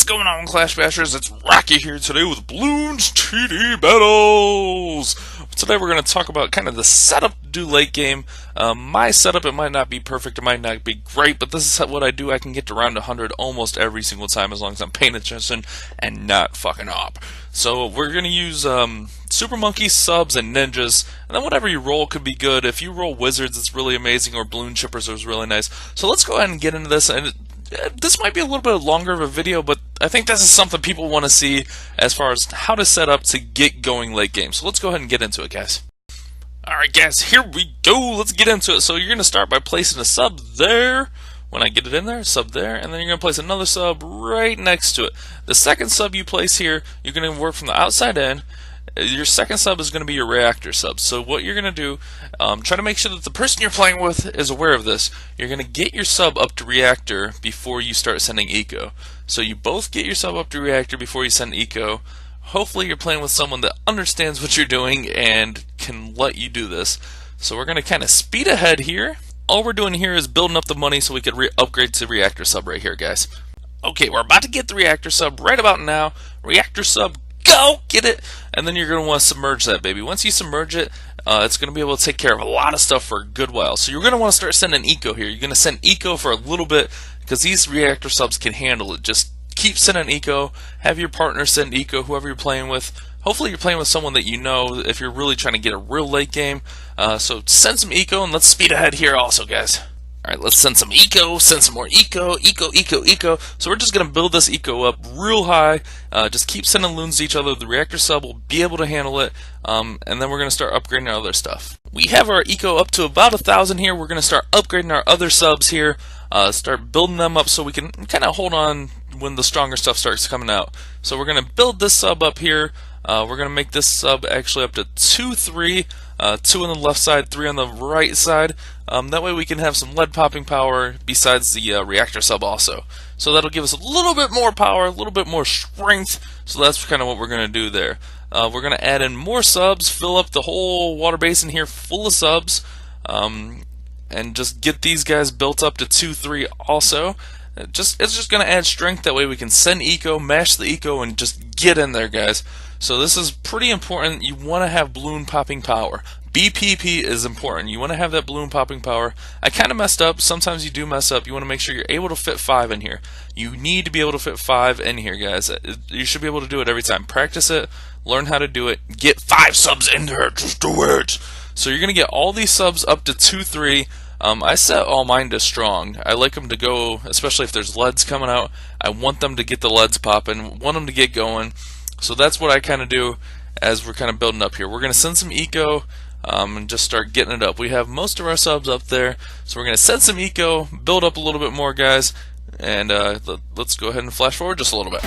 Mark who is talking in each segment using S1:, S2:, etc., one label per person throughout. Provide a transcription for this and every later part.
S1: going on, Clash Bashers? It's Rocky here today with Bloons TD Battles! Today we're going to talk about kind of the setup to do late game. My setup, it might not be perfect, it might not be great, but this is what I do. I can get to round 100 almost every single time as long as I'm paying attention and not fucking up. So we're going to use Super Monkeys, Subs, and Ninjas, and then whatever you roll could be good. If you roll Wizards, it's really amazing, or Bloon Chippers is really nice. So let's go ahead and get into this. And this might be a little bit longer of a video, but I think this is something people want to see as far as how to set up to get going late game. So let's go ahead and get into it, guys. Alright guys, here we go. Let's get into it. So you're going to start by placing a sub there. When I get it in there, sub there, and then you're going to place another sub right next to it. The second sub you place here, you're going to work from the outside in. Your second sub is going to be your reactor sub. So what you're going to do, try to make sure that the person you're playing with is aware of this. You're going to get your sub up to reactor before you start sending eco. So you both get your sub up to reactor before you send eco. Hopefully you're playing with someone that understands what you're doing and can let you do this. So we're going to kind of speed ahead here. All we're doing here is building up the money so we could upgrade to reactor sub right here, guys. Okay, we're about to get the reactor sub right about now. Reactor sub, go get it, and then you're going to want to submerge that baby. Once you submerge it, it's going to be able to take care of a lot of stuff for a good while. So you're going to want to start sending eco here. You're going to send eco for a little bit because these reactor subs can handle it. Just keep sending eco. Have your partner send eco, whoever you're playing with. Hopefully you're playing with someone that you know if you're really trying to get a real late game. So send some eco, and let's speed ahead here also, guys. Alright, let's send some eco, send some more eco. So we're just going to build this eco up real high. Just keep sending loons to each other. The reactor sub will be able to handle it. And then we're going to start upgrading our other stuff. We have our eco up to about 1,000 here. We're going to start upgrading our other subs here. Start building them up so we can kind of hold on when the stronger stuff starts coming out. So we're going to build this sub up here. We're going to make this sub actually up to 2, 3. 2 on the left side, 3 on the right side. That way we can have some lead popping power besides the reactor sub also. So that'll give us a little bit more power, a little bit more strength. So that's kind of what we're going to do there. We're going to add in more subs, fill up the whole water basin here full of subs, and just get these guys built up to 2, 3 also. It's just going to add strength. That way we can send eco, mash the eco, and just get in there, guys. So this is pretty important. You want to have balloon popping power. BPP is important. You want to have that balloon popping power. I kind of messed up. Sometimes you do mess up. You want to make sure you're able to fit 5 in here. You need to be able to fit 5 in here, guys. You should be able to do it every time. Practice it. Learn how to do it. Get 5 subs in there. Just do it. So you're going to get all these subs up to 2, 3. I set all mine to strong. I like them to go, especially if there's leads coming out. I want them to get the leads popping. Want them to get going. So that's what I kind of do as we're kind of building up here. We're going to send some eco and just start getting it up. We have most of our subs up there, so we're going to send some eco, build up a little bit more, guys, and let's go ahead and flash forward just a little bit.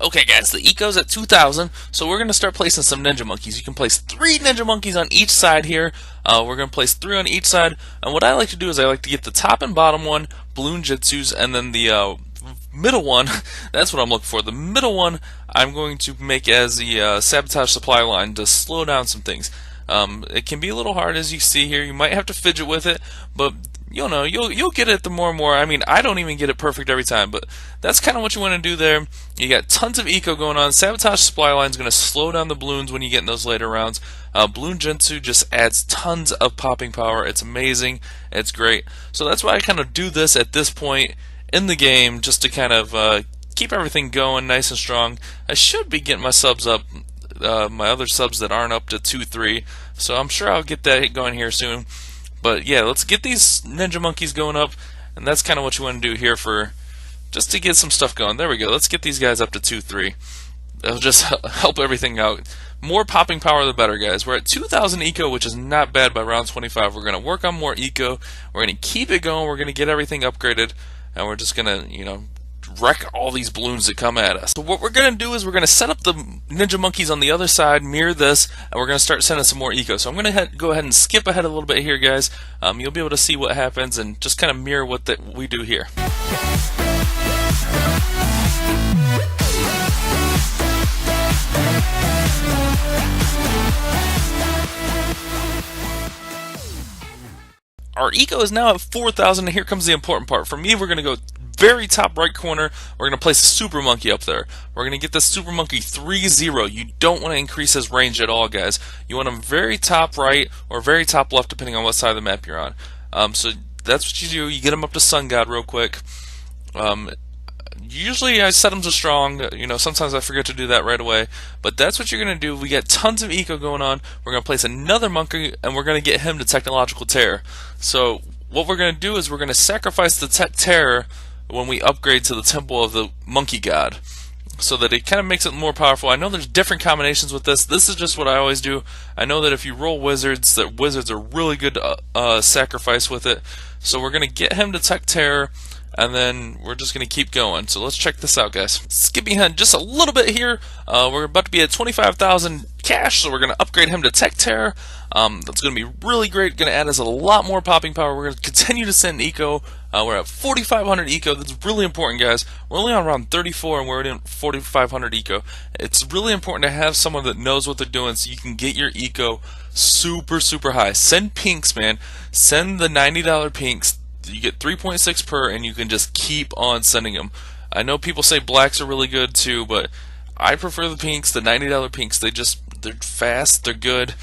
S1: Okay guys, the eco's at 2,000, so we're going to start placing some ninja monkeys. You can place 3 ninja monkeys on each side here. We're going to place 3 on each side, and what I like to do is I like to get the top and bottom one, balloon jitsus, and then the middle one, that's what I'm looking for. The middle one I'm going to make as the sabotage supply line to slow down some things. It can be a little hard, as you see here. You might have to fidget with it, but you'll know, you'll get it the more and more. I mean, I don't even get it perfect every time, but that's kind of what you want to do there. You got tons of eco going on. Sabotage supply line is going to slow down the balloons when you get in those later rounds. Balloon Gensu just adds tons of popping power. It's amazing. It's great. So that's why I kind of do this at this point in the game, just to kind of keep everything going nice and strong. I should be getting my subs up, my other subs that aren't up to 2, 3. So I'm sure I'll get that going here soon. But yeah, let's get these ninja monkeys going up, and that's kind of what you want to do here for just to get some stuff going. There we go. Let's get these guys up to 2, 3. That'll just help everything out. More popping power the better, guys. We're at 2,000 eco, which is not bad by round 25. We're going to work on more eco. We're going to keep it going. We're going to get everything upgraded, and we're just going to, you know, wreck all these balloons that come at us. So what we're going to do is we're going to set up the ninja monkeys on the other side, mirror this, and we're going to start sending some more eco. So I'm going to go ahead and skip ahead a little bit here, guys. You'll be able to see what happens and just kind of mirror what we do here. our eco is now at 4,000, and here comes the important part. For me, we're going to go very top right corner. We're going to place a super monkey up there. We're going to get the super monkey 3-0. You don't want to increase his range at all, guys. You want him very top right or very top left, depending on what side of the map you're on. So that's what you do. You get him up to Sun God real quick. Usually I set them to strong, sometimes I forget to do that right away, but that's what you're going to do. We got tons of eco going on. We're going to place another monkey, and we're going to get him to technological terror. So what we're going to do is we're going to sacrifice the tech terror when we upgrade to the temple of the monkey god, so that it kind of makes it more powerful. I know there's different combinations with this. This is just what I always do. I know that if you roll wizards, that wizards are really good to sacrifice with it. So we're going to get him to tech terror, and then we're just going to keep going. So let's check this out, guys. Skipping ahead just a little bit here. We're about to be at 25,000 cash, so we're going to upgrade him to Tech Terror. That's going to be really great. Going to add us a lot more popping power. We're going to continue to send eco. We're at 4,500 eco. That's really important, guys. We're only on round 34, and we're in 4,500 eco. It's really important to have someone that knows what they're doing, so you can get your eco super, super high. Send pinks, man. Send the $90 pinks. You get 3.6 per, and you can just keep on sending them. I know people say blacks are really good too, but I prefer the pinks, the $90 pinks. They're fast, they're good,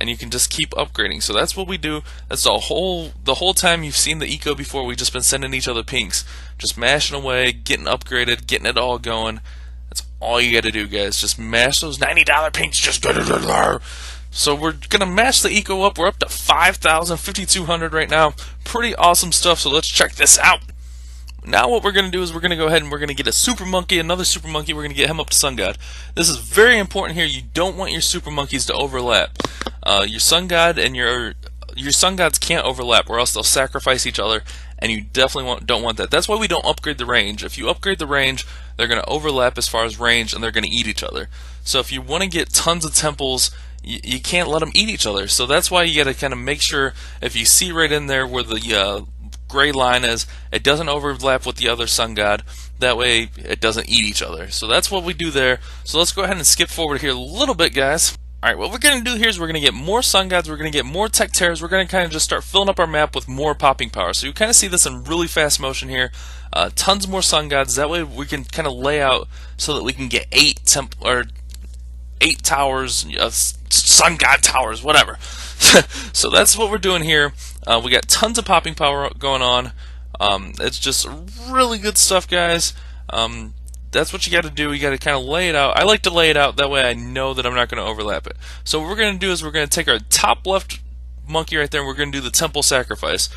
S1: and you can just keep upgrading. So that's what we do. That's the whole time you've seen the eco before. We've just been sending each other pinks, just mashing away, getting upgraded, getting it all going. That's all you got to do, guys. Just mash those $90 pinks. Just get it in there. So we're going to mash the eco up. We're up to 5,000, 5,200 right now. Pretty awesome stuff, so let's check this out. Now what we're going to do is we're going to go ahead and we're going to get a super monkey, another super monkey. We're going to get him up to Sun God. This is very important here. You don't want your super monkeys to overlap. Your Sun God and your Sun Gods can't overlap, or else they'll sacrifice each other, and you definitely don't want that. That's why we don't upgrade the range. If you upgrade the range, they're going to overlap as far as range, and they're going to eat each other. So if you want to get tons of temples, you can't let them eat each other. So that's why you got to kind of make sure, if you see right in there where the gray line is, it doesn't overlap with the other Sun God. That way it doesn't eat each other. So that's what we do there. So let's go ahead and skip forward here a little bit, guys. Alright, what we're going to do here is we're going to get more Sun Gods, we're going to get more Tech Terrors, we're going to kind of just start filling up our map with more popping power. So you kind of see this in really fast motion here. Tons more Sun Gods. That way we can kind of lay out so that we can get 8 towers, Sun God towers, whatever. So that's what we're doing here. We got tons of popping power going on. It's just really good stuff, guys. That's what you got to do. You got to kind of lay it out. I like to lay it out, that way I know that I'm not going to overlap it. So what we're going to do is we're going to take our top left monkey right there, and we're going to do the temple sacrifice.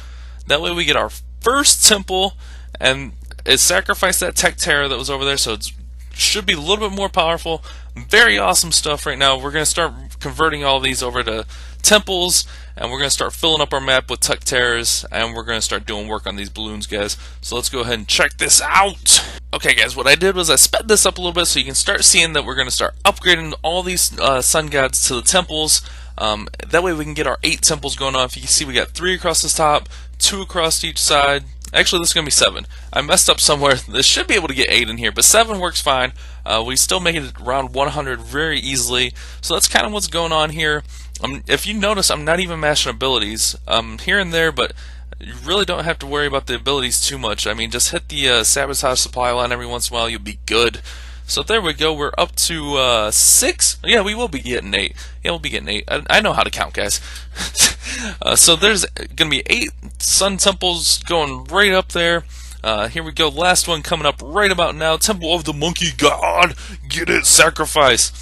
S1: That way we get our first temple, and it sacrificed that Tech Terror that was over there, so it should be a little bit more powerful. Very awesome stuff right now. We're going to start converting all these over to temples, and we're going to start filling up our map with Tech Terrors, and we're going to start doing work on these balloons, guys. So let's go ahead and check this out. Okay, guys, what I did was I sped this up a little bit so you can start seeing that we're going to start upgrading all these Sun Gods to the temples. That way we can get our 8 temples going on. If you can see, we got 3 across the top, 2 across each side. Actually, this is going to be 7. I messed up somewhere. This should be able to get 8 in here, but 7 works fine. We still make it around 100 very easily. So that's kind of what's going on here. If you notice, I'm not even mashing abilities here and there, but you really don't have to worry about the abilities too much. I mean, just hit the sabotage supply line every once in a while, you'll be good. So there we go. We're up to 6. Yeah, we will be getting 8. Yeah, we'll be getting 8. I know how to count, guys. So there's going to be 8 sun temples going right up there. Here we go. Last one coming up right about now. Temple of the Monkey God. Get it. Sacrifice.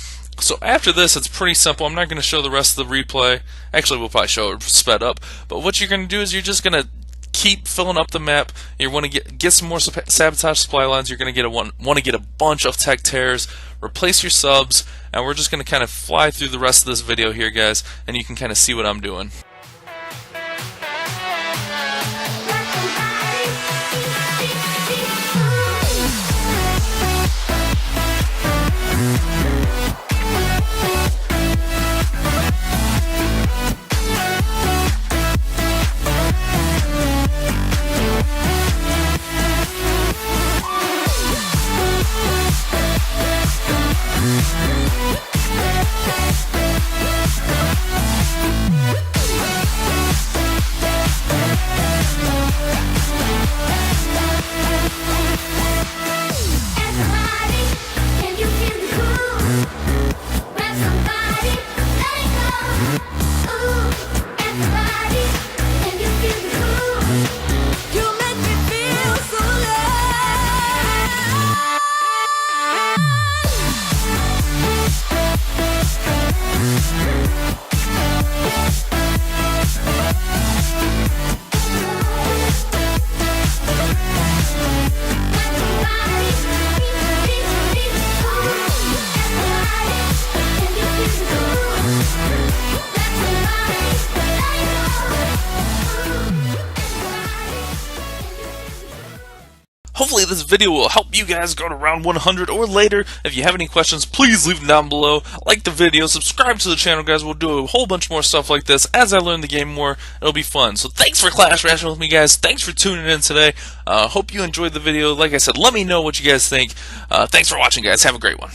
S1: So after this, it's pretty simple. I'm not going to show the rest of the replay. Actually, we'll probably show it sped up. But what you're going to do is you're just going to keep filling up the map. You want to get some more sabotage supply lines. You're going to want to get a bunch of Tech Terrors. Replace your subs, and we're just going to kind of fly through the rest of this video here, guys, and you can kind of see what I'm doing. Hopefully this video will help you guys go to round 100 or later. If you have any questions, please leave them down below. Like the video, subscribe to the channel, guys. We'll do a whole bunch more stuff like this as I learn the game more. It'll be fun. So thanks for Clash Rashing with me, guys. Thanks for tuning in today. Hope you enjoyed the video. Like I said, let me know what you guys think. Thanks for watching, guys. Have a great one.